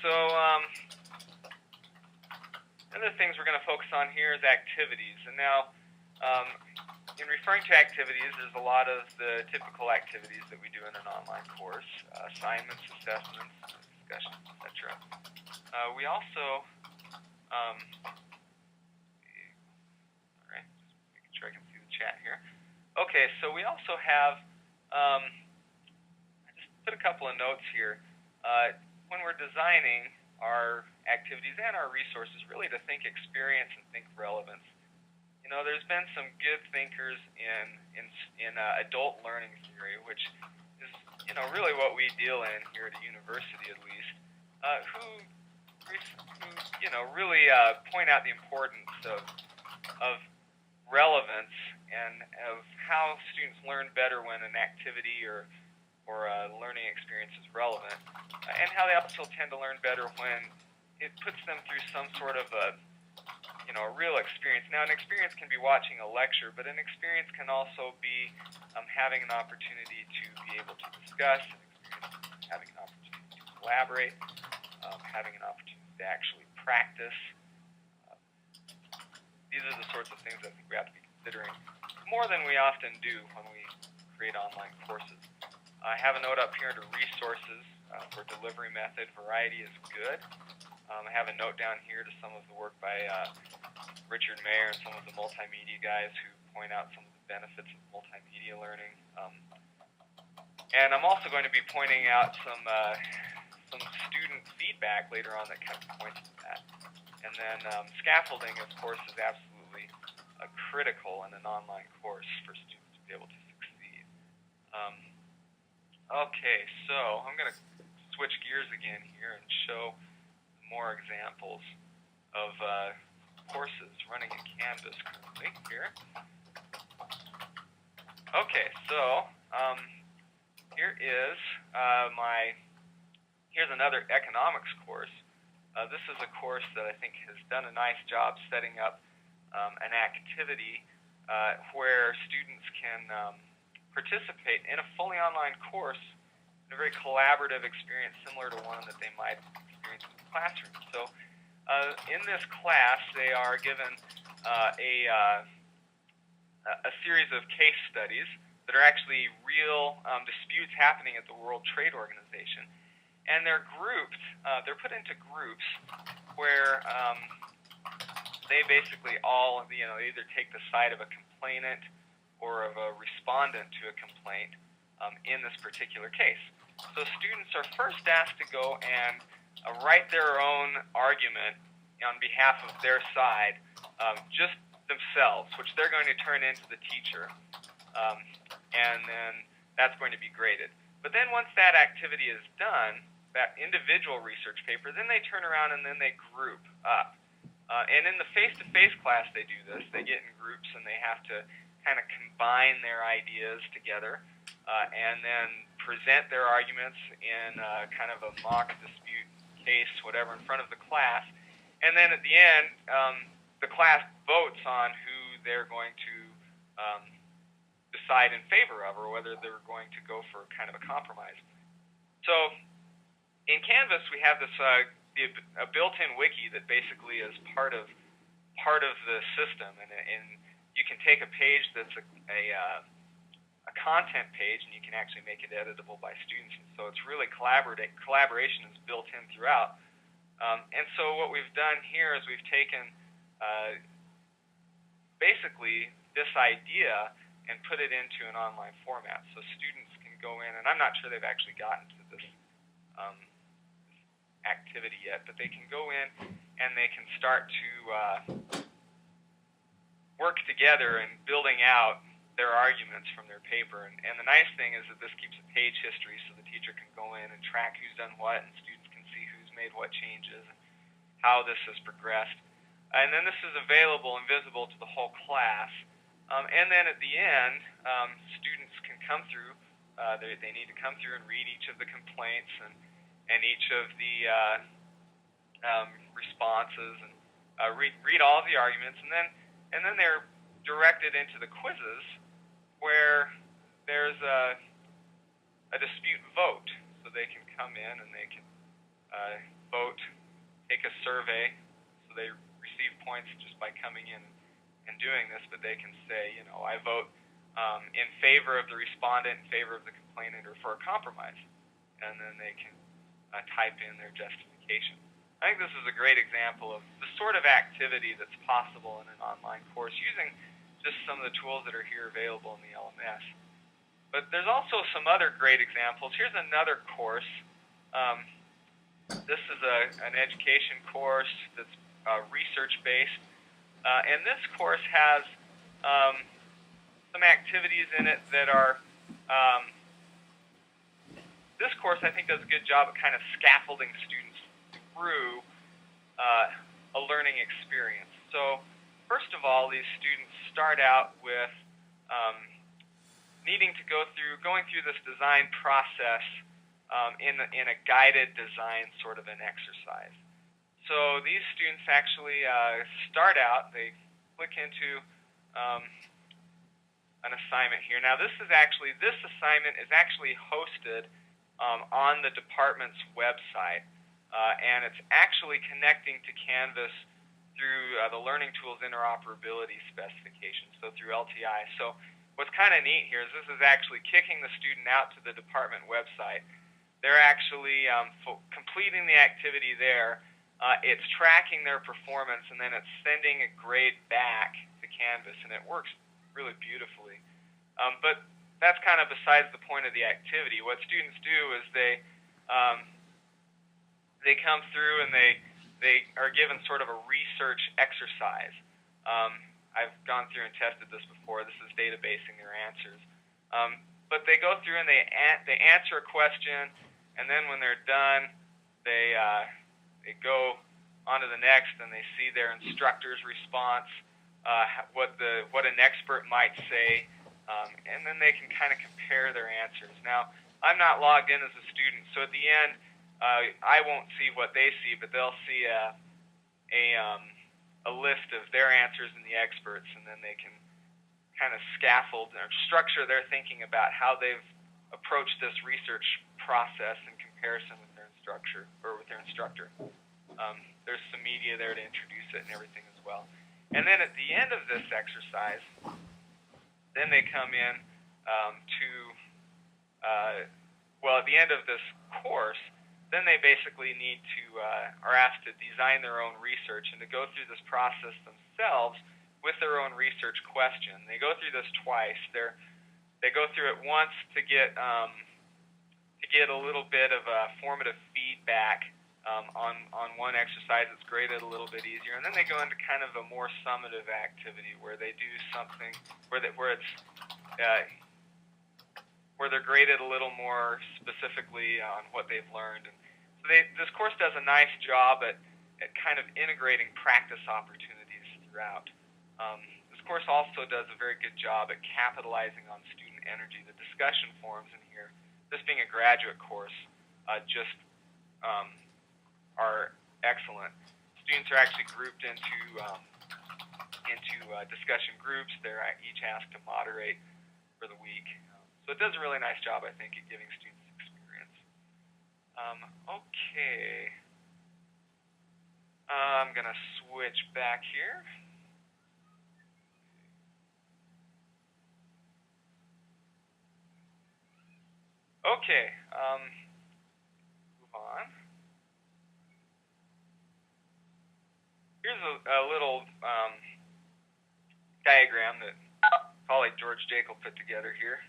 so other things we're going to focus on here is activities. And now, in referring to activities, there's a lot of the typical activities that we do in an online course, assignments, assessments, discussions, etc. We also, all right, just making sure I can see the chat here. Okay, so we also have, I just put a couple of notes here. When we're designing our activities and our resources, really to think experience and think relevance. You know, there's been some good thinkers in adult learning theory, which is, you know, really what we deal in here at a university at least, who you know, really point out the importance of relevance and of how students learn better when an activity or a learning experience is relevant, and how they also tend to learn better when it puts them through some sort of a real experience. Now, an experience can be watching a lecture, but an experience can also be having an opportunity to be able to discuss, having an opportunity to collaborate, having an opportunity to actually practice. These are the sorts of things I think we have to be considering more than we often do when we create online courses. I have a note up here under resources for delivery method. Variety is good. I have a note down here to some of the work by Richard Mayer and some of the multimedia guys who point out some of the benefits of multimedia learning. And I'm also going to be pointing out some student feedback later on that kind of points to that. And then scaffolding, of course, is absolutely critical in an online course for students to be able to succeed. Okay, so I'm going to switch gears again here and show more examples of courses running in Canvas currently here. Okay, so here's another economics course. This is a course that I think has done a nice job setting up an activity where students can participate in a fully online course in a very collaborative experience similar to one that they might experience in the classroom. So in this class, they are given a series of case studies that are actually real disputes happening at the World Trade Organization. And they're grouped, they're put into groups where they basically all, either take the side of a complainant or of a respondent to a complaint in this particular case. So students are first asked to go and write their own argument on behalf of their side, just themselves, which they're going to turn into the teacher, and then that's going to be graded. But then once that activity is done, that individual research paper, then they turn around and then they group up. And in the face-to-face class they do this. They get in groups and they have to kind of combine their ideas together and then present their arguments in kind of a mock dispute case, whatever, in front of the class. And then at the end, the class votes on who they're going to decide in favor of, or whether they're going to go for kind of a compromise. So in Canvas, we have this a built-in wiki that basically is part of the system, and you can take a page that's a content page, and you can actually make it editable by students. And so it's really collaboration is built in throughout. And so what we've done here is we've taken basically this idea and put it into an online format, so students can go in, and I'm not sure they've actually gotten to this activity yet, but they can go in and they can start to work together in building out their arguments from their paper. And the nice thing is that this keeps a page history, so the teacher can go in and track who's done what, and students can see who's made what changes and how this has progressed. And then this is available and visible to the whole class. And then at the end, students can come through. They need to come through and read each of the complaints and each of the responses, and read all of the arguments, and then they're directed into the quizzes where there's a dispute vote, so they can come in and they can vote, take a survey, so they receive points just by coming in and doing this, but they can say, you know, I vote in favor of the respondent, in favor of the complainant, or for a compromise, and then they can type in their justification. I think this is a great example of the sort of activity that's possible in an online course using just some of the tools that are here available in the LMS. But there's also some other great examples. Here's another course. This is an education course that's research-based, and this course has some activities in it that are, this course I think does a good job at kind of scaffolding students through a learning experience. So first of all, these students start out with going through this design process in a guided design sort of an exercise. So these students actually start out, they click into an assignment here. Now this assignment is actually hosted on the department's website, and it's actually connecting to Canvas through the Learning Tools Interoperability Specification, so through LTI. So what's kind of neat here is this is actually kicking the student out to the department website. They're actually completing the activity there. It's tracking their performance, and then it's sending a grade back to Canvas, and it works really beautifully. But that's kind of besides the point of the activity. What students do is they come through and they are given sort of a research exercise. I've gone through and tested this before. This is databasing their answers. But they go through and they answer a question, and then when they're done, they go on to the next, and they see their instructor's response, what an expert might say, and then they can kind of compare their answers. Now, I'm not logged in as a student, so at the end, I won't see what they see, but they'll see a list of their answers and the experts, and then they can kind of scaffold or structure their thinking about how they've approached this research process in comparison with their instructor. There's some media there to introduce it and everything as well. And then at the end of this exercise, then they come in at the end of this course, then they basically are asked to design their own research and to go through this process themselves with their own research question. They go through this twice. They go through it once to get a little bit of formative feedback on one exercise that's graded a little bit easier, and then they go into kind of a more summative activity where they do something where they're graded a little more specifically on what they've learned. And so this course does a nice job at kind of integrating practice opportunities throughout. This course also does a very good job at capitalizing on student energy. The discussion forums in here, this being a graduate course, are excellent. Students are actually grouped into discussion groups. They're each asked to moderate for the week. So it does a really nice job, I think, at giving students experience. Okay. I'm going to switch back here. Okay. Move on. Here's a little diagram that colleague George Jekyll put together here,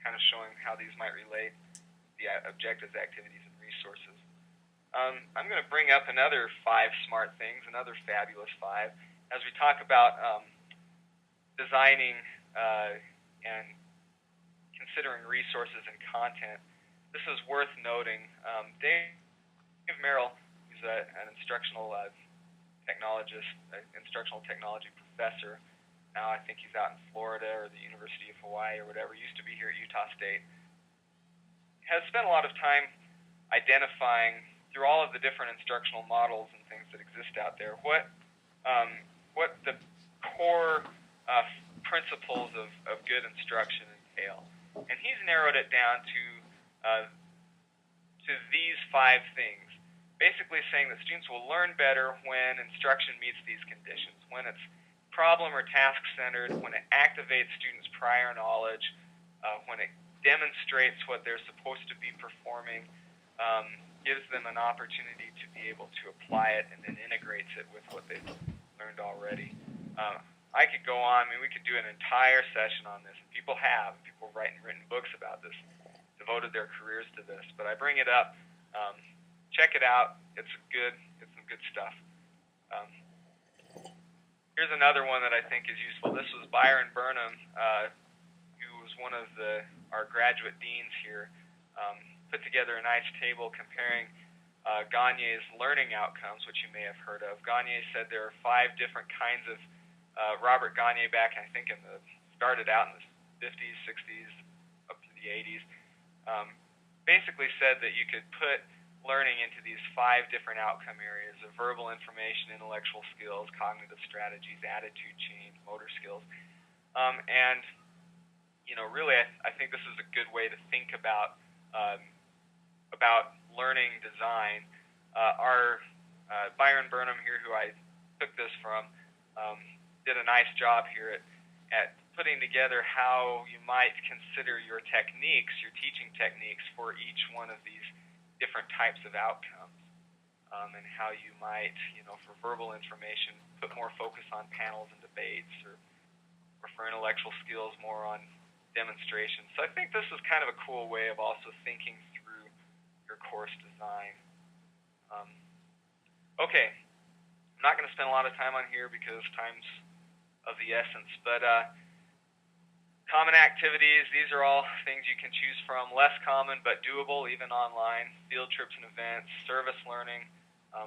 kind of showing how these might relate to the objectives, activities, and resources. I'm going to bring up another 5 smart things, another fabulous 5, as we talk about designing and considering resources and content. This is worth noting. Dave Merrill, who's an instructional technologist, instructional technology professor. Now I think he's out in Florida or the University of Hawaii or whatever. Used to be here at Utah State. Has spent a lot of time identifying through all of the different instructional models and things that exist out there what the core principles of good instruction entail. And he's narrowed it down to to these 5 things, basically saying that students will learn better when instruction meets these conditions, when it's problem or task-centered, when it activates students' prior knowledge, when it demonstrates what they're supposed to be performing, gives them an opportunity to be able to apply it, and then integrates it with what they've learned already. I could go on. I mean, we could do an entire session on this. People have. People written books about this, devoted their careers to this. But I bring it up. Check it out. It's some good stuff. Here's another one that I think is useful. This was Byron Burnham, who was one of our graduate deans here. Put together a nice table comparing Gagne's learning outcomes, which you may have heard of. Gagne said there are 5 different kinds of Robert Gagne back, I think, started out in the 50s, 60s, up to the 80s. Basically said that you could put learning into these 5 different outcome areas of verbal information, intellectual skills, cognitive strategies, attitude change, motor skills. And, really, I think this is a good way to think about learning design. Our Byron Burnham here, who I took this from, did a nice job here at putting together how you might consider your techniques, your teaching techniques for each one of these different types of outcomes, and how you might, for verbal information, put more focus on panels and debates, or for intellectual skills, more on demonstrations. So I think this is kind of a cool way of also thinking through your course design. Okay, I'm not going to spend a lot of time on here because time's of the essence, but common activities, these are all things you can choose from. Less common but doable, even online. Field trips and events, service learning.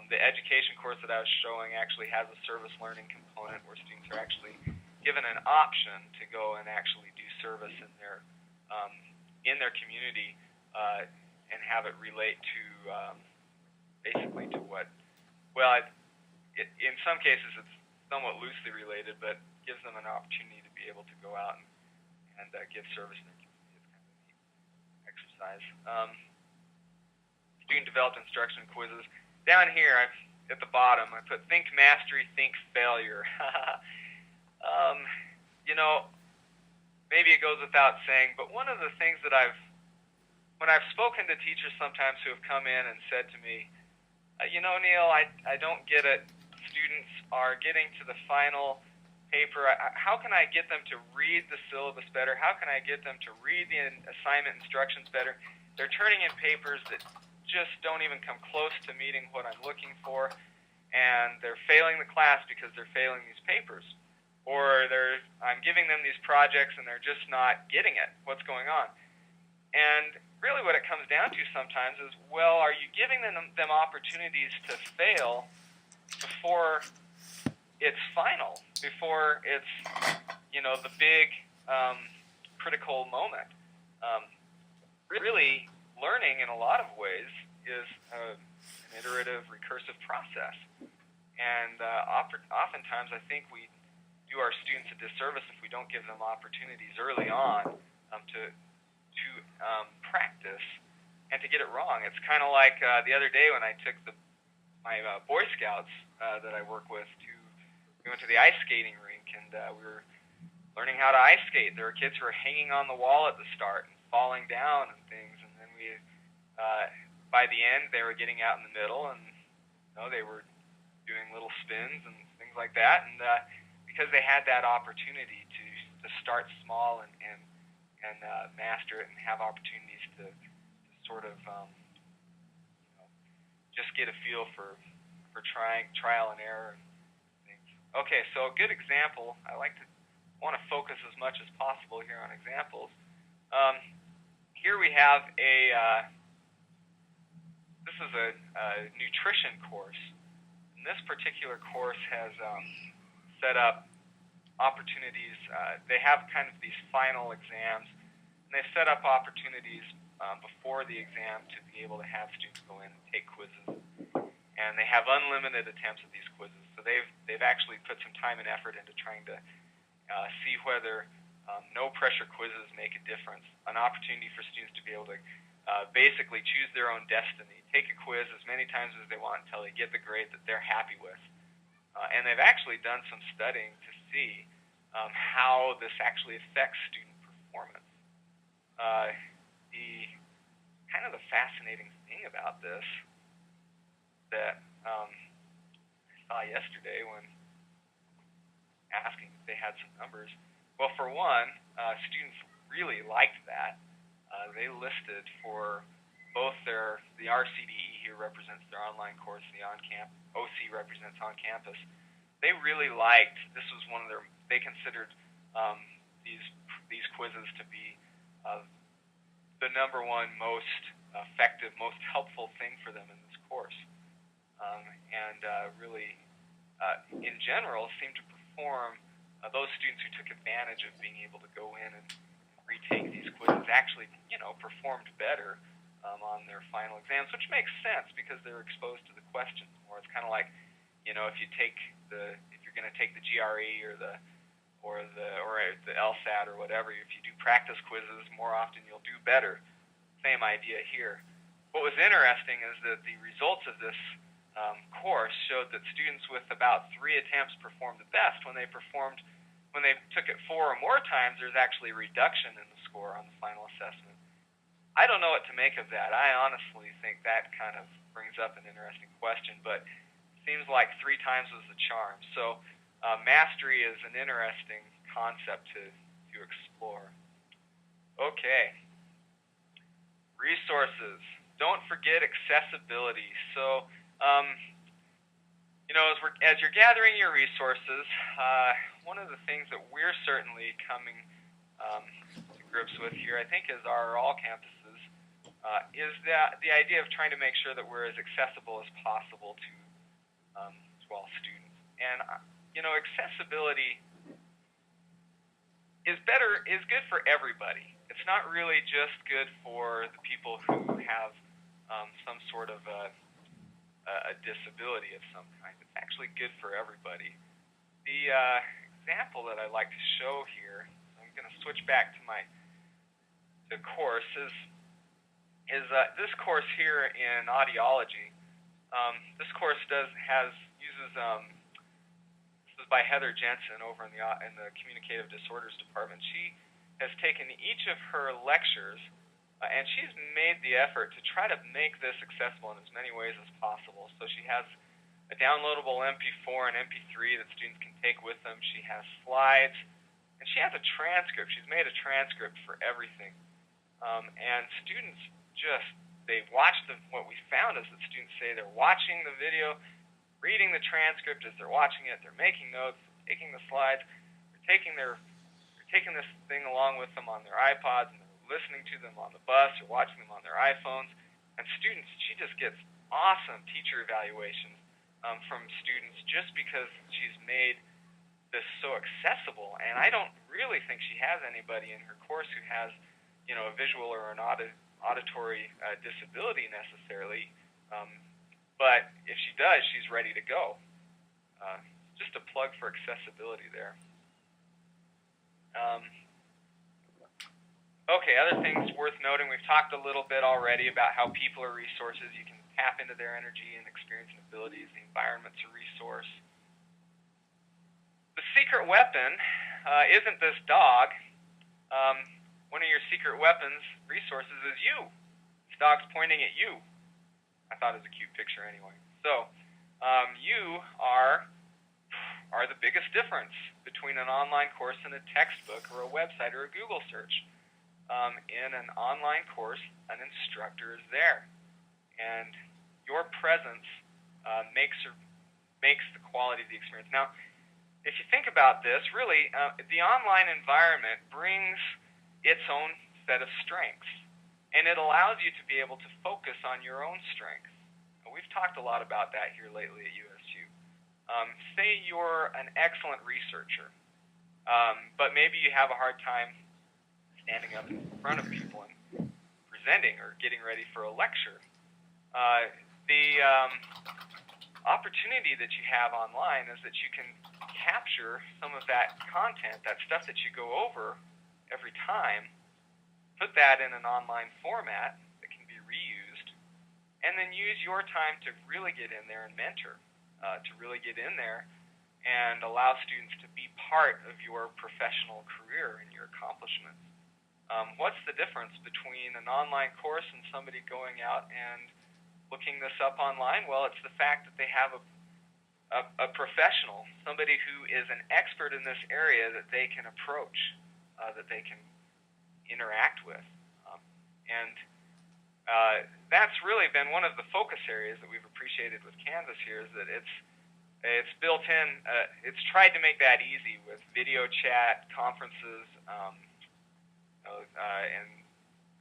The education course that I was showing actually has a service learning component where students are actually given an option to go and actually do service in their community and have it relate to basically to what, in some cases it's somewhat loosely related, but gives them an opportunity to be able to go out and give service in their community. It's kind of a neat exercise. Student-developed instruction quizzes. Down here, at the bottom, I put think mastery, think failure. Maybe it goes without saying, but one of the things that when I've spoken to teachers sometimes who have come in and said to me, Neil, I don't get it. Students are getting to the final paper. How can I get them to read the syllabus better? How can I get them to read the assignment instructions better? They're turning in papers that just don't even come close to meeting what I'm looking for, and they're failing the class because they're failing these papers. Or I'm giving them these projects and they're just not getting it. What's going on? And really what it comes down to sometimes is, well, are you giving them opportunities to fail before it's final, before it's, the big critical moment? Really, learning in a lot of ways is an iterative, recursive process. And oftentimes I think we do our students a disservice if we don't give them opportunities early on to practice and to get it wrong. It's kind of like the other day when I took my Boy Scouts that I work with we went to the ice skating rink, and we were learning how to ice skate. There were kids who were hanging on the wall at the start and falling down and things, and then by the end, they were getting out in the middle, and they were doing little spins and things like that, and because they had that opportunity to start small and master it and have opportunities to sort of just get a feel for trial and error and things. Okay, so a good example. I want to focus as much as possible here on examples. Here we have this is a nutrition course. And this particular course has set up opportunities. They have kind of these final exams, and they set up opportunities before the exam to be able to have students go in and take quizzes. And they have unlimited attempts at these quizzes. So they've actually put some time and effort into trying to see whether no-pressure quizzes make a difference, an opportunity for students to be able to basically choose their own destiny, take a quiz as many times as they want until they get the grade that they're happy with. And they've actually done some studying to see how this actually affects student performance. The fascinating thing about this that I saw yesterday when asking if they had some numbers. Well, for one, students really liked that. They listed for both the RCDE here represents their online course, the on-campus, OC represents on-campus. They really liked, this was one of they considered these quizzes to be the number one most effective, most helpful thing for them in this course. Really, in general, seemed to perform, those students who took advantage of being able to go in and retake these quizzes actually, performed better on their final exams, which makes sense because they're exposed to the questions more. It's kind of like, if you're going to take the GRE or the LSAT or whatever, if you do practice quizzes more often, you'll do better. Same idea here. What was interesting is that the results of this course showed that students with about 3 attempts performed the best. When they took it 4 or more times, there's actually a reduction in the score on the final assessment. I don't know what to make of that. I honestly think that kind of brings up an interesting question, but it seems like 3 times was the charm. So mastery is an interesting concept to explore. Okay. Resources. Don't forget accessibility. So, as you're gathering your resources, one of the things that we're certainly coming to grips with here, I think, as are all campuses, is the idea of trying to make sure that we're as accessible as possible to all students. And accessibility is good for everybody. It's not really just good for the people who have some sort of a disability of some kind. It's actually good for everybody. The example that I'd like to show here, I'm going to switch back to the course, is this course here in audiology. This course uses this is by Heather Jensen over in the Communicative Disorders Department. She has taken each of her lectures and she's made the effort to try to make this accessible in as many ways as possible. So she has a downloadable MP4 and MP3 that students can take with them. She has slides, and she has a transcript. She's made a transcript for everything. And students they watch what we found is that students say they're watching the video, reading the transcript as they're watching it, they're making notes, taking the slides, they're taking this thing along with them on their iPods, and they're listening to them on the bus or watching them on their iPhones. And students, she just gets awesome teacher evaluations from students just because she's made this so accessible. And I don't really think she has anybody in her course who has, a visual or an auditory disability necessarily. But if she does, she's ready to go. Just a plug for accessibility there. Okay, other things worth noting. We've talked a little bit already about how people are resources. You can tap into their energy and experience and abilities. The environment's a resource. The secret weapon isn't this dog. One of your secret weapons resources is you. This dog's pointing at you. I thought it was a cute picture anyway. So, you are the biggest difference between an online course and a textbook or a website or a Google search. In an online course, an instructor is there, and your presence makes the quality of the experience. Now, if you think about this, really, the online environment brings its own set of strengths, and it allows you to be able to focus on your own strengths. We've talked a lot about that here lately at USU. Say you're an excellent researcher, but maybe you have a hard time standing up in front of people and presenting or getting ready for a lecture. The opportunity that you have online is that you can capture some of that content, that stuff that you go over every time, put that in an online format that can and then use your time to really get in there and mentor, to really get in there and allow students to be part of your professional career and your accomplishments. What's the difference between an online course and somebody going out and looking this up online? Well, it's the fact that they have a professional, somebody who is an expert in this area that they can approach, that they can interact with. And that's really been one of the focus areas that we've appreciated with Canvas here, is that it's built in, it's tried to make that easy with video chat, conferences, and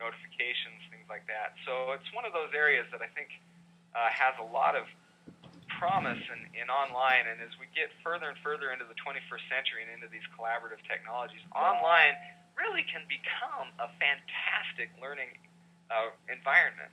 notifications, things like that. So it's one of those areas that I think has a lot of promise in online, and as we get further and further into the 21st century and into these collaborative technologies, online really can become a fantastic learning environment.